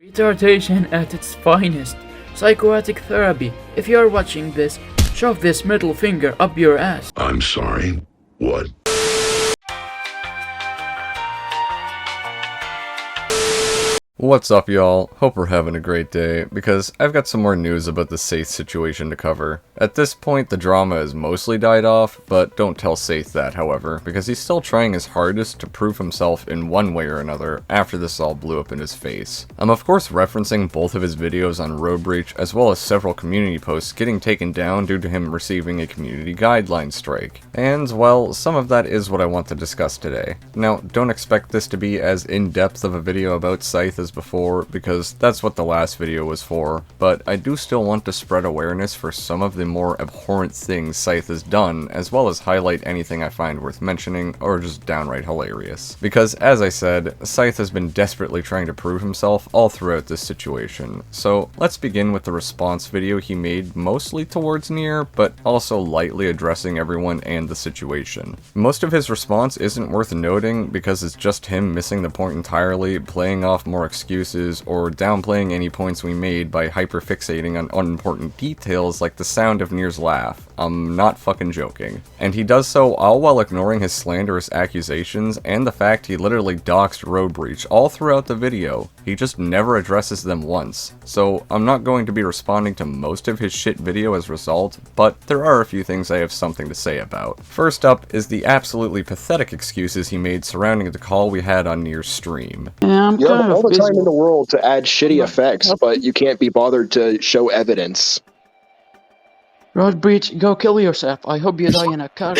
Retardation at its finest. Psychotic therapy. If you are watching this, shove this middle finger up your ass. I'm sorry, what? What's up, y'all? Hope we're having a great day, because I've got some more news about the Saythe situation to cover. At this point, the drama has mostly died off, but don't tell Saythe that, however, because he's still trying his hardest to prove himself in one way or another after this all blew up in his face. I'm of course referencing both of his videos on Road Breach, as well as several community posts getting taken down due to him receiving a community guideline strike. And, well, some of that is what I want to discuss today. Now, don't expect this to be as in-depth of a video about Saythe as before, because that's what the last video was for, but I do still want to spread awareness for some of the more abhorrent things Saythe has done, as well as highlight anything I find worth mentioning, or just downright hilarious. Because, as I said, Saythe has been desperately trying to prove himself all throughout this situation. So, let's begin with the response video he made mostly towards Nier, but also lightly addressing everyone and the situation. Most of his response isn't worth noting because it's just him missing the point entirely, playing off more excuses, or downplaying any points we made by hyperfixating on unimportant details like the sound of Nier's laugh. I'm not fucking joking. And he does so all while ignoring his slanderous accusations and the fact he literally doxed Road Breach all throughout the video. He just never addresses them once. So I'm not going to be responding to most of his shit video as a result, but there are a few things I have something to say about. First up is the absolutely pathetic excuses he made surrounding the call we had on Nier's stream. Yeah, you have all the time in the world to add shitty effects, but you can't be bothered to show evidence. Road Breach, go kill yourself. I hope you die in a car.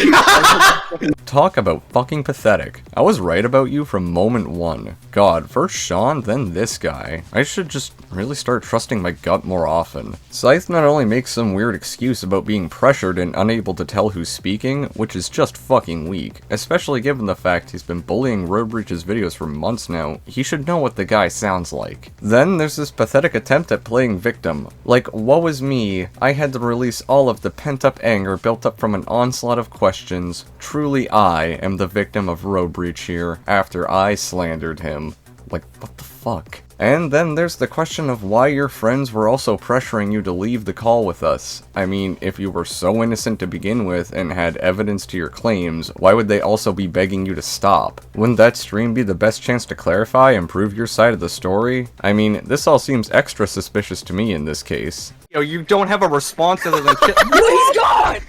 Talk about fucking pathetic. I was right about you from moment one. God, first Sean, then this guy. I should just really start trusting my gut more often. Saythe not only makes some weird excuse about being pressured and unable to tell who's speaking, which is just fucking weak, especially given the fact he's been bullying Road Breach's videos for months now. He should know what the guy sounds like. Then there's this pathetic attempt at playing victim. Like, woe is me, I had to release all of the pent-up anger built up from an onslaught of questions. Truly I am the victim of Road Breach here, after I slandered him. Like, what the fuck? And then there's the question of why your friends were also pressuring you to leave the call with us. I mean, if you were so innocent to begin with and had evidence to your claims, why would they also be begging you to stop? Wouldn't that stream be the best chance to clarify and prove your side of the story? I mean, this all seems extra suspicious to me in this case. Yo, you don't have a response other than shit. He's gone!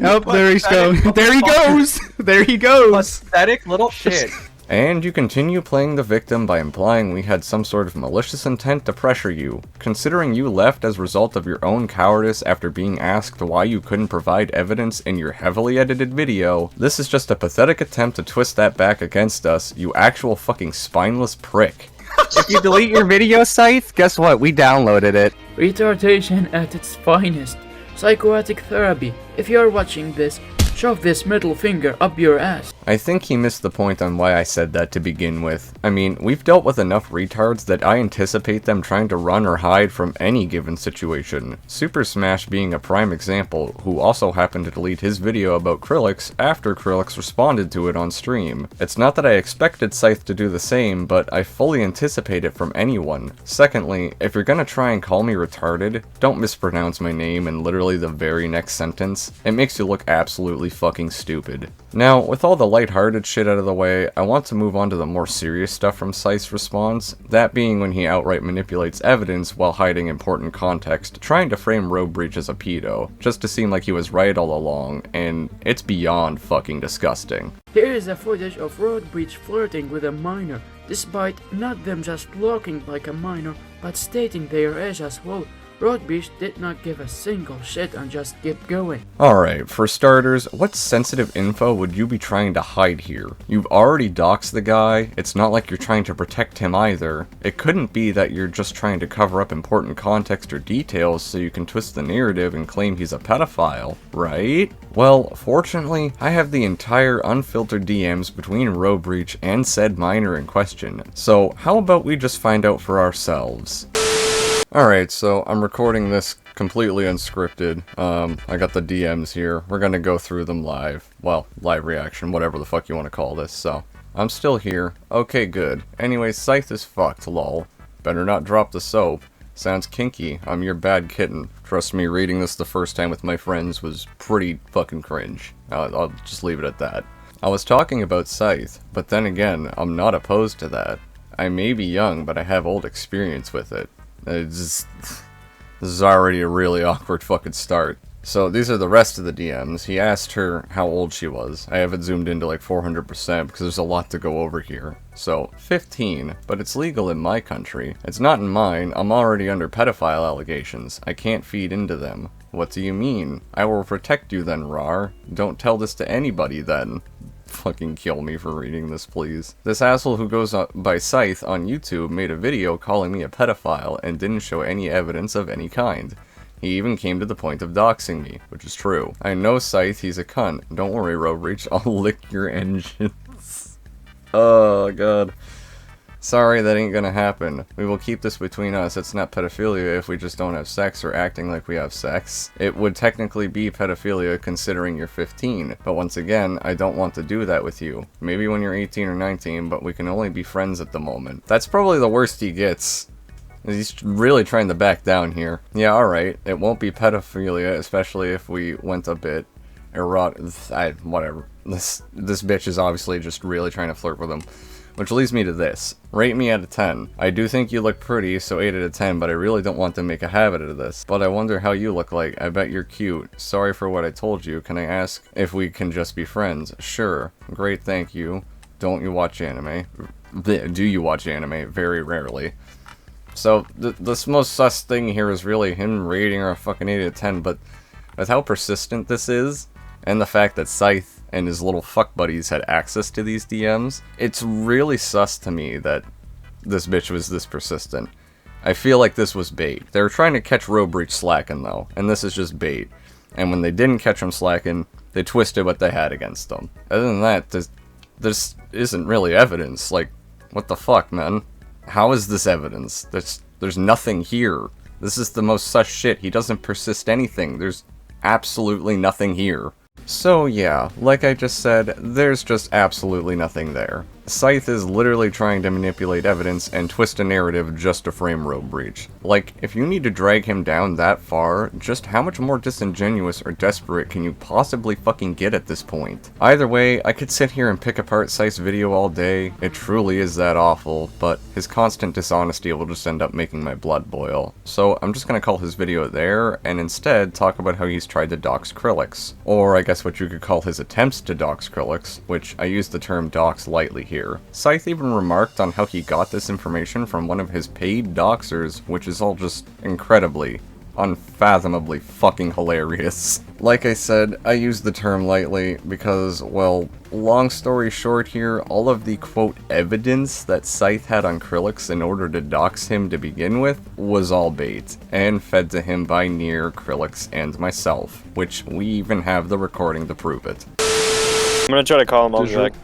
Oh, there he's going. There he goes! There he goes! Pathetic little shit. And you continue playing the victim by implying we had some sort of malicious intent to pressure you. Considering you left as a result of your own cowardice after being asked why you couldn't provide evidence in your heavily edited video, this is just a pathetic attempt to twist that back against us, you actual fucking spineless prick. If you delete your video, Saythe, guess what? We downloaded it. Retardation at its finest. Psychotic therapy. If you are watching this, shove this middle finger up your ass. I think he missed the point on why I said that to begin with. I mean, we've dealt with enough retards that I anticipate them trying to run or hide from any given situation. Super Smash being a prime example, who also happened to delete his video about Krilix after Krilix responded to it on stream. It's not that I expected Saythe to do the same, but I fully anticipate it from anyone. Secondly, if you're gonna try and call me retarded, don't mispronounce my name in literally the very next sentence. It makes you look absolutely fucking stupid. Now, with all the lighthearted shit out of the way, I want to move on to the more serious stuff from Saythe's response, that being when he outright manipulates evidence while hiding important context, trying to frame Road Breach as a pedo, just to seem like he was right all along, and it's beyond fucking disgusting. Here is a footage of Road Breach flirting with a minor, despite not them just looking like a minor, but stating their age as well. Road Breach did not give a single shit and just kept going. Alright, for starters, what sensitive info would you be trying to hide here? You've already doxed the guy, it's not like you're trying to protect him either. It couldn't be that you're just trying to cover up important context or details so you can twist the narrative and claim he's a pedophile, right? Well, fortunately, I have the entire unfiltered DMs between Road Breach and said minor in question, so how about we just find out for ourselves? Alright, so I'm recording this completely unscripted. I got the DMs here. We're gonna go through them live. Well, live reaction, whatever the fuck you want to call this, so. I'm still here. Okay, good. Anyways, Saythe is fucked, lol. Better not drop the soap. Sounds kinky. I'm your bad kitten. Trust me, reading this the first time with my friends was pretty fucking cringe. I'll just leave it at that. I was talking about Saythe, but then again, I'm not opposed to that. I may be young, but I have old experience with it. This is already a really awkward fucking start. So these are the rest of the DMs. He asked her how old she was. I have it zoomed into like 400% because there's a lot to go over here. So, 15, but it's legal in my country. It's not in mine. I'm already under pedophile allegations. I can't feed into them. What do you mean? I will protect you then, Rar. Don't tell this to anybody then. Fucking kill me for reading this, please. This asshole who goes by Saythe on YouTube made a video calling me a pedophile and didn't show any evidence of any kind. He even came to the point of doxing me, which is true. I know Saythe, he's a cunt. Don't worry, Roadbreach, I'll lick your engines. Oh, God. Sorry, that ain't gonna happen. We will keep this between us. It's not pedophilia if we just don't have sex or acting like we have sex. It would technically be pedophilia considering you're 15, but once again, I don't want to do that with you. Maybe when you're 18 or 19, but we can only be friends at the moment. That's probably the worst he gets. He's really trying to back down here. Yeah, alright, it won't be pedophilia, especially if we went a bit whatever. This bitch is obviously just really trying to flirt with him. Which leads me to this. Rate me out of 10. I do think you look pretty, so 8 out of 10, but I really don't want to make a habit of this. But I wonder how you look like. I bet you're cute. Sorry for what I told you. Can I ask if we can just be friends? Sure. Great, thank you. Don't you watch anime? Do you watch anime? Very rarely. So, this most sus thing here is really him rating her a fucking 8 out of 10, but with how persistent this is, and the fact that Saythe and his little fuck buddies had access to these DMs, it's really sus to me that this bitch was this persistent. I feel like this was bait. They were trying to catch Roadbreach slacking though, and this is just bait. And when they didn't catch him slacking, they twisted what they had against them. Other than that, this isn't really evidence. Like, what the fuck, man? How is this evidence? There's nothing here. This is the most sus shit. He doesn't persist anything. There's absolutely nothing here. So yeah, like I just said, there's just absolutely nothing there. Saythe is literally trying to manipulate evidence and twist a narrative just to frame Roadbreach. Like, if you need to drag him down that far, just how much more disingenuous or desperate can you possibly fucking get at this point? Either way, I could sit here and pick apart Saythe's video all day, it truly is that awful, but his constant dishonesty will just end up making my blood boil. So I'm just gonna call his video there, and instead talk about how he's tried to dox Krilix. Or I guess what you could call his attempts to dox Krilix, which I use the term dox lightly here. Saythe even remarked on how he got this information from one of his paid doxers, which is all just incredibly, unfathomably fucking hilarious. Like I said, I use the term lightly because, well, long story short here, all of the quote evidence that Saythe had on Krilix in order to dox him to begin with was all bait, and fed to him by Nier, Krilix, and myself, which we even have the recording to prove it. I'm gonna try to call him, I'll be back.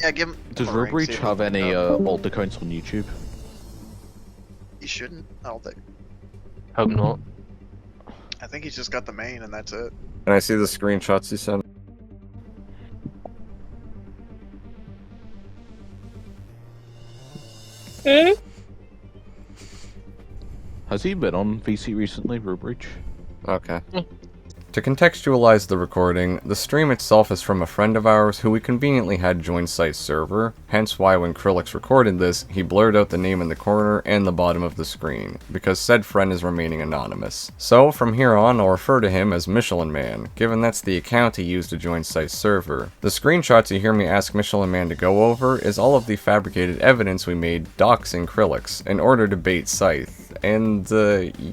Yeah, give him. Does Roadbreach have any alt accounts on YouTube? He shouldn't. I don't think. Hope not. I think he's just got the main, and that's it. Can I see the screenshots you sent? Has he been on VC recently, Roadbreach? Okay. To contextualize the recording, the stream itself is from a friend of ours who we conveniently had join Saythe's server, hence why when Krilix recorded this, he blurred out the name in the corner and the bottom of the screen, because said friend is remaining anonymous. So, from here on, I'll refer to him as Michelin Man, given that's the account he used to join Saythe's server. The screenshots you hear me ask Michelin Man to go over is all of the fabricated evidence we made doxing Krilix, in order to bait Saythe, and,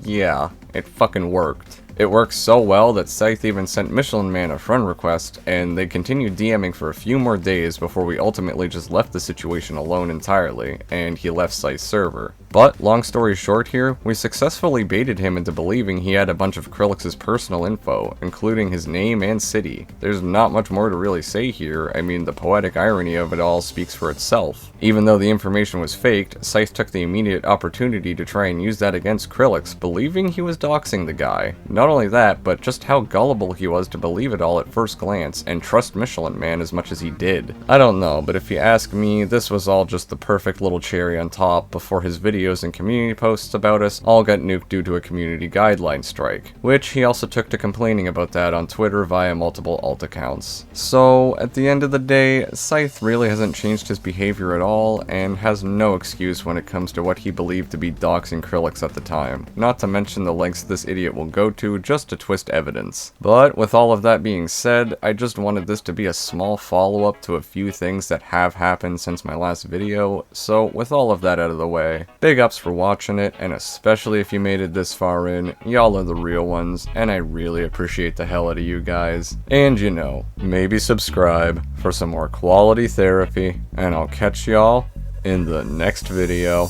yeah, it fucking worked. It worked so well that Saythe even sent Michelin Man a friend request, and they continued DMing for a few more days before we ultimately just left the situation alone entirely, and he left Saythe's server. But, long story short here, we successfully baited him into believing he had a bunch of Krilix's personal info, including his name and city. There's not much more to really say here. I mean, the poetic irony of it all speaks for itself. Even though the information was faked, Saythe took the immediate opportunity to try and use that against Krilix, believing he was doxing the guy. Not only that, but just how gullible he was to believe it all at first glance, and trust Michelin Man as much as he did. I don't know, but if you ask me, this was all just the perfect little cherry on top before his video videos and community posts about us all got nuked due to a community guideline strike, which he also took to complaining about that on Twitter via multiple alt accounts. So, at the end of the day, Saythe really hasn't changed his behavior at all, and has no excuse when it comes to what he believed to be doxing Krilix at the time, not to mention the lengths this idiot will go to just to twist evidence. But with all of that being said, I just wanted this to be a small follow-up to a few things that have happened since my last video, so with all of that out of the way, big ups for watching it, and especially if you made it this far in, y'all are the real ones, and I really appreciate the hell out of you guys. And you know, maybe subscribe for some more quality therapy, and I'll catch y'all in the next video.